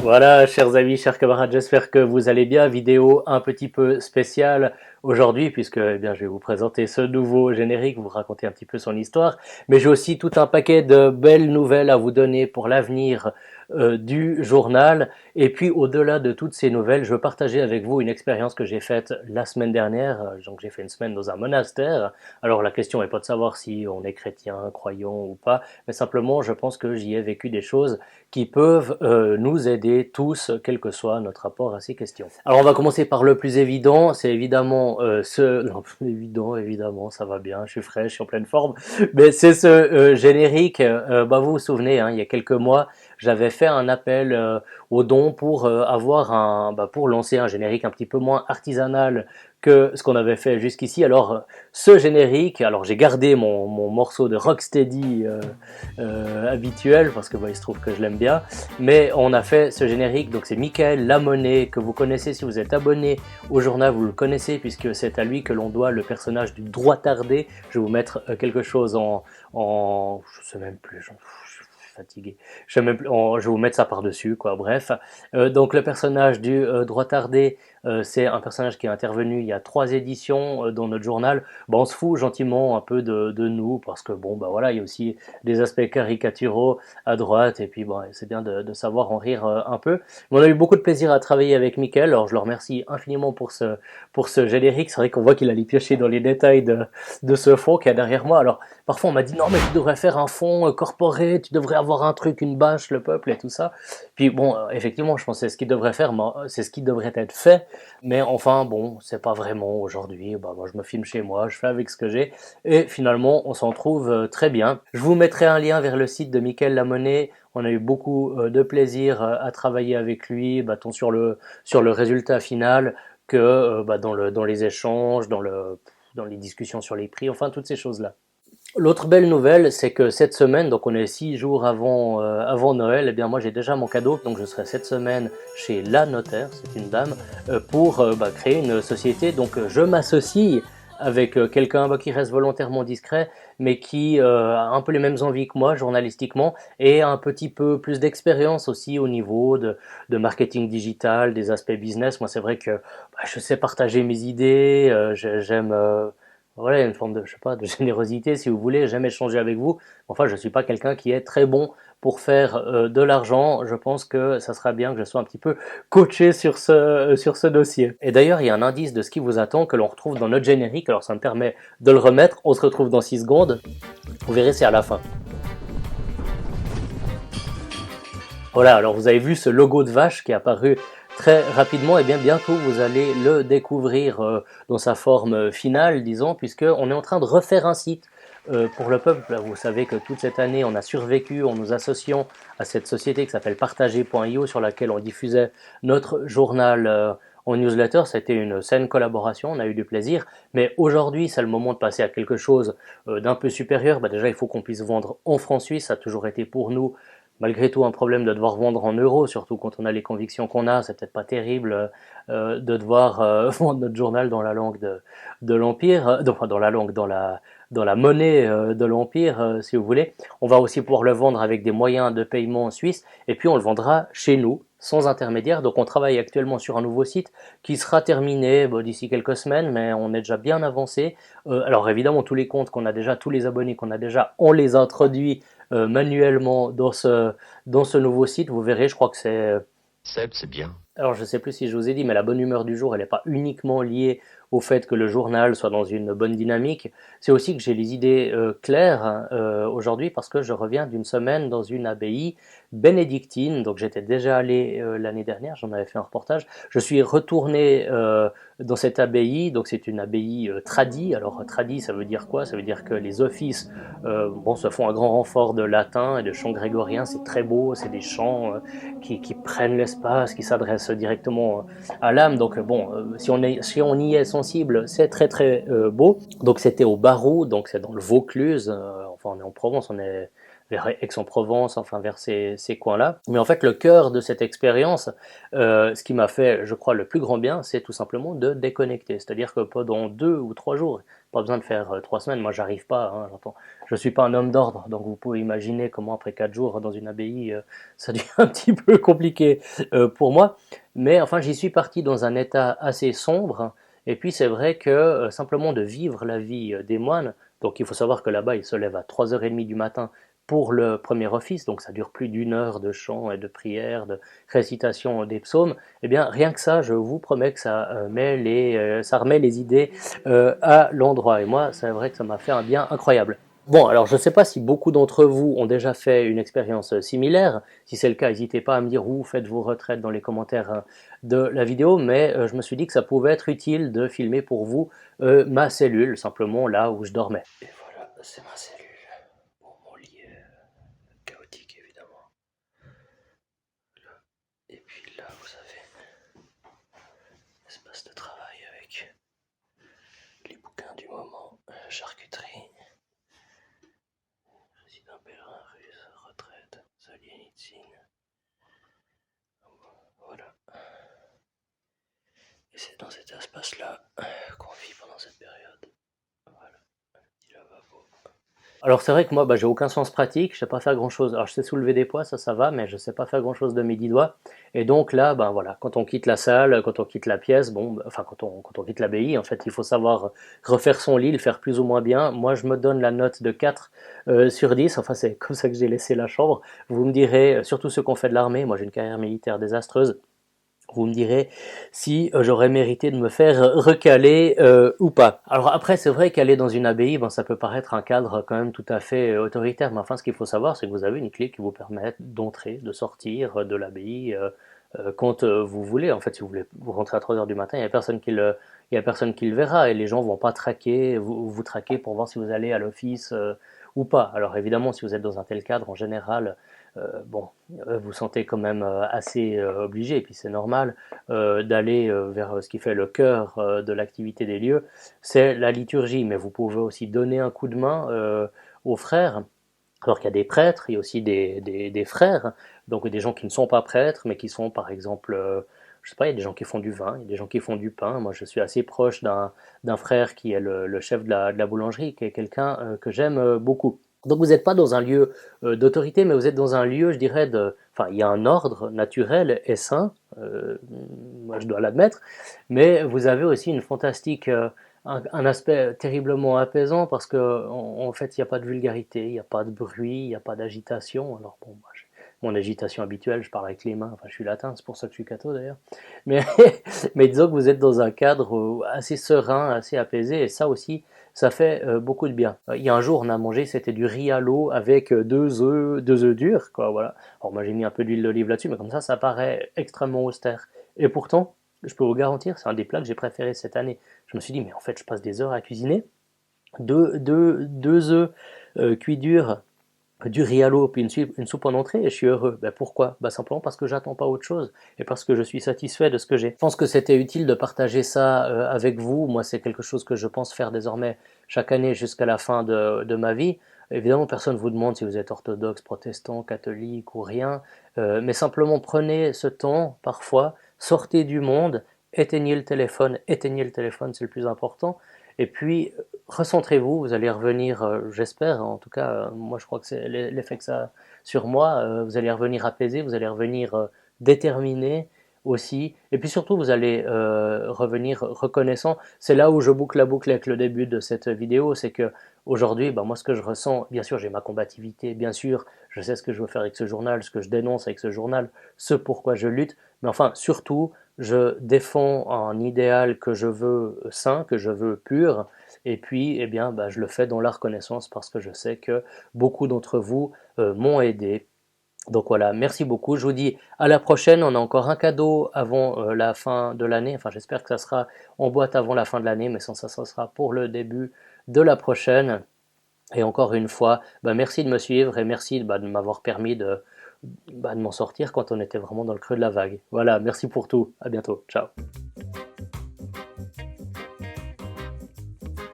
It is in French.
Voilà, chers amis, chers camarades, j'espère que vous allez bien. Vidéo un petit peu spéciale aujourd'hui, puisque eh bien, je vais vous présenter ce nouveau générique, vous raconter un petit peu son histoire. Mais j'ai aussi tout un paquet de belles nouvelles à vous donner pour l'avenir du journal. Et puis, au-delà de toutes ces nouvelles, je veux partager avec vous une expérience que j'ai faite la semaine dernière. Donc, j'ai fait une semaine dans un monastère. Alors, la question n'est pas de savoir si on est chrétien, croyant ou pas, mais simplement, je pense que j'y ai vécu des choses qui peuvent nous aider tous, quel que soit notre rapport à ces questions. Alors on va commencer par le plus évident, c'est évidemment Non, évident, évidemment, ça va bien, je suis frais, je suis en pleine forme, mais c'est ce générique, vous vous souvenez, hein, il y a quelques mois, j'avais fait un appel aux dons pour pour lancer un générique un petit peu moins artisanal que ce qu'on avait fait jusqu'ici. Alors ce générique, alors j'ai gardé mon morceau de Rocksteady habituel parce que il se trouve que je l'aime bien, mais on a fait ce générique, donc c'est Michael Lamonnet que vous connaissez si vous êtes abonné au journal, vous le connaissez puisque c'est à lui que l'on doit le personnage du droit tardé. Je vais vous mettre quelque chose je sais même plus, je suis fatigué. Je sais même plus, je vais vous mettre ça par-dessus, quoi. Bref, donc le personnage du droit tardé, c'est un personnage qui est intervenu il y a 3 éditions dans notre journal. Bon, on se fout gentiment un peu de nous parce que bon, bah voilà, il y a aussi des aspects caricaturaux à droite et puis bon, c'est bien de savoir en rire un peu. Mais on a eu beaucoup de plaisir à travailler avec Mickaël, alors je le remercie infiniment pour ce générique. C'est vrai qu'on voit qu'il allait piocher dans les détails de ce fond qu'il y a derrière moi. Alors parfois on m'a dit non mais tu devrais faire un fond corporé, tu devrais avoir un truc, une bâche, le peuple et tout ça. Puis bon, effectivement, je pense que c'est ce qui devrait faire, c'est ce qui devrait être fait, mais enfin bon, c'est pas vraiment aujourd'hui. Bah, moi je me filme chez moi, je fais avec ce que j'ai, et finalement on s'en trouve très bien. Je vous mettrai un lien vers le site de Michael Lamonnet. On a eu beaucoup de plaisir à travailler avec lui, tant sur le résultat final que dans les échanges, dans les discussions sur les prix, enfin toutes ces choses-là. L'autre belle nouvelle, c'est que cette semaine, donc on est 6 jours avant Noël, et bien moi j'ai déjà mon cadeau, donc je serai cette semaine chez la notaire, c'est une dame, pour créer une société. Donc je m'associe avec quelqu'un qui reste volontairement discret, mais qui a un peu les mêmes envies que moi journalistiquement, et un petit peu plus d'expérience aussi au niveau de marketing digital, des aspects business. Moi c'est vrai que je sais partager mes idées, j'aime... voilà, une forme de, je sais pas, de générosité si vous voulez, j'aime échanger avec vous. Enfin, je suis pas quelqu'un qui est très bon pour faire de l'argent. Je pense que ça sera bien que je sois un petit peu coaché sur ce dossier. Et d'ailleurs, il y a un indice de ce qui vous attend que l'on retrouve dans notre générique. Alors, ça me permet de le remettre. On se retrouve dans 6 secondes. Vous verrez, c'est à la fin. Voilà, alors vous avez vu ce logo de vache qui est apparu très rapidement, et bien bientôt vous allez le découvrir dans sa forme finale, disons, puisqu'on est en train de refaire un site pour le peuple. Vous savez que toute cette année on a survécu en nous associant à cette société qui s'appelle partager.io, sur laquelle on diffusait notre journal en newsletter. C'était une saine collaboration, on a eu du plaisir, mais aujourd'hui c'est le moment de passer à quelque chose d'un peu supérieur. Déjà il faut qu'on puisse vendre en francs suisses, ça a toujours été pour nous malgré tout un problème de devoir vendre en euros, surtout quand on a les convictions qu'on a. C'est peut-être pas terrible de devoir vendre notre journal dans la langue de l'Empire, enfin dans la langue, dans la monnaie de l'Empire, si vous voulez. On va aussi pouvoir le vendre avec des moyens de paiement en Suisse, et puis on le vendra chez nous, sans intermédiaire. Donc on travaille actuellement sur un nouveau site qui sera terminé d'ici quelques semaines, mais on est déjà bien avancé. Alors évidemment, tous les comptes qu'on a déjà, tous les abonnés qu'on a déjà, on les introduit manuellement dans ce nouveau site. Vous verrez, je crois que c'est... Seb, c'est bien. Alors je ne sais plus si je vous ai dit, mais la bonne humeur du jour, elle n'est pas uniquement liée au fait que le journal soit dans une bonne dynamique. C'est aussi que j'ai les idées claires aujourd'hui, parce que je reviens d'une semaine dans une abbaye bénédictine. Donc j'étais déjà allé l'année dernière, j'en avais fait un reportage. Je suis retourné dans cette abbaye, donc c'est une abbaye tradie. Alors tradie, ça veut dire quoi? Ça veut dire que les offices se font un grand renfort de latin et de chant grégorien. C'est très beau, c'est des chants qui prennent l'espace, qui s'adressent directement à l'âme. Donc si on y est sensible, c'est très très beau. Donc c'était au Barou, donc c'est dans le Vaucluse. Enfin on est en Provence, on est vers Aix-en-Provence, enfin vers ces coins-là. Mais en fait, le cœur de cette expérience, ce qui m'a fait, je crois, le plus grand bien, c'est tout simplement de déconnecter. C'est-à-dire que pendant 2 ou 3 jours, pas besoin de faire 3 semaines, moi j'arrive pas, hein, j'entends. Je suis pas un homme d'ordre, donc vous pouvez imaginer comment après 4 jours dans une abbaye, ça devient un petit peu compliqué pour moi. Mais enfin, j'y suis parti dans un état assez sombre. Et puis c'est vrai que simplement de vivre la vie des moines, donc il faut savoir que là-bas, ils se lèvent à 3h30 du matin pour le premier office, donc ça dure plus d'1 heure de chant et de prière, de récitation des psaumes. Eh bien, rien que ça, je vous promets que ça remet les idées à l'endroit. Et moi, c'est vrai que ça m'a fait un bien incroyable. Bon, alors je ne sais pas si beaucoup d'entre vous ont déjà fait une expérience similaire. Si c'est le cas, n'hésitez pas à me dire où faites vos retraites dans les commentaires de la vidéo, mais je me suis dit que ça pouvait être utile de filmer pour vous ma cellule, simplement là où je dormais. Et voilà, c'est ma cellule. Bon, mon lit chaotique évidemment. Et puis là, vous avez espace de travail avec les bouquins du moment, charcuterie, résident pèlerin russe, retraite, Solzhenitsyn. Voilà. Et c'est dans cet espace-là qu'on vit pendant cette période. Voilà, un petit lavabo. Alors c'est vrai que moi, j'ai aucun sens pratique, je sais pas faire grand-chose. Alors je sais soulever des poids, ça va, mais je sais pas faire grand-chose de mes 10 doigts. Et donc là, voilà, quand on quitte la salle, quand on quitte la pièce, enfin quand on quitte l'abbaye, en fait, il faut savoir refaire son lit, le faire plus ou moins bien. Moi, je me donne la note de 4 sur 10, enfin c'est comme ça que j'ai laissé la chambre. Vous me direz, surtout ceux qui ont fait de l'armée, moi j'ai une carrière militaire désastreuse, vous me direz si j'aurais mérité de me faire recaler ou pas. Alors après, c'est vrai qu'aller dans une abbaye, ça peut paraître un cadre quand même tout à fait autoritaire, mais enfin, ce qu'il faut savoir, c'est que vous avez une clé qui vous permet d'entrer, de sortir de l'abbaye quand vous voulez. En fait, si vous voulez vous rentrer à 3 heures du matin, il y a personne qui le verra et les gens vont pas vous traquer pour voir si vous allez à l'office ou pas. Alors évidemment, si vous êtes dans un tel cadre, en général, bon, vous sentez quand même assez obligé, et puis c'est normal d'aller vers ce qui fait le cœur de l'activité des lieux, c'est la liturgie. Mais vous pouvez aussi donner un coup de main aux frères. Alors qu'il y a des prêtres, il y a aussi des frères, donc des gens qui ne sont pas prêtres, mais qui sont par exemple, je sais pas, il y a des gens qui font du vin, il y a des gens qui font du pain. Moi, je suis assez proche d'un frère qui est le chef de la boulangerie, qui est quelqu'un que j'aime beaucoup. Donc vous n'êtes pas dans un lieu d'autorité, mais vous êtes dans un lieu, je dirais, enfin, il y a un ordre naturel et sain, moi je dois l'admettre, mais vous avez aussi une fantastique, un aspect terriblement apaisant parce que en fait il n'y a pas de vulgarité, il n'y a pas de bruit, il n'y a pas d'agitation. Alors bon, mon agitation habituelle, je parle avec les mains, enfin je suis latin, c'est pour ça que je suis catho d'ailleurs. Mais, mais disons que vous êtes dans un cadre assez serein, assez apaisé, et ça aussi, ça fait beaucoup de bien. Il y a un jour, on a mangé, c'était du riz à l'eau avec 2 œufs durs, quoi, voilà. Alors moi j'ai mis un peu d'huile d'olive là-dessus, mais comme ça paraît extrêmement austère. Et pourtant, je peux vous garantir, c'est un des plats que j'ai préféré cette année. Je me suis dit, mais en fait, je passe des heures à cuisiner. Deux œufs cuits durs, du riz à l'eau, puis une soupe en entrée, et je suis heureux. Pourquoi? Simplement parce que j'attends pas autre chose, et parce que je suis satisfait de ce que j'ai. Je pense que c'était utile de partager ça avec vous. Moi, c'est quelque chose que je pense faire désormais chaque année jusqu'à la fin de ma vie. Évidemment, personne ne vous demande si vous êtes orthodoxe, protestant, catholique ou rien, mais simplement prenez ce temps, parfois, sortez du monde, éteignez le téléphone, c'est le plus important, et puis recentrez-vous, vous allez revenir, j'espère, en tout cas, moi je crois que c'est l'effet que ça a sur moi, vous allez revenir apaisé, vous allez revenir déterminé aussi, et puis surtout vous allez revenir reconnaissant. C'est là où je boucle la boucle avec le début de cette vidéo, c'est que aujourd'hui, moi ce que je ressens, bien sûr j'ai ma combativité, bien sûr je sais ce que je veux faire avec ce journal, ce que je dénonce avec ce journal, ce pourquoi je lutte, mais enfin surtout je défends un idéal que je veux sain, que je veux pur, et puis je le fais dans la reconnaissance parce que je sais que beaucoup d'entre vous m'ont aidé. Donc voilà, merci beaucoup. Je vous dis à la prochaine. On a encore un cadeau avant la fin de l'année. Enfin, j'espère que ça sera en boîte avant la fin de l'année, mais sans ça, ça sera pour le début de la prochaine. Et encore une fois, merci de me suivre et merci de m'avoir permis de m'en sortir quand on était vraiment dans le creux de la vague. Voilà, merci pour tout. À bientôt. Ciao.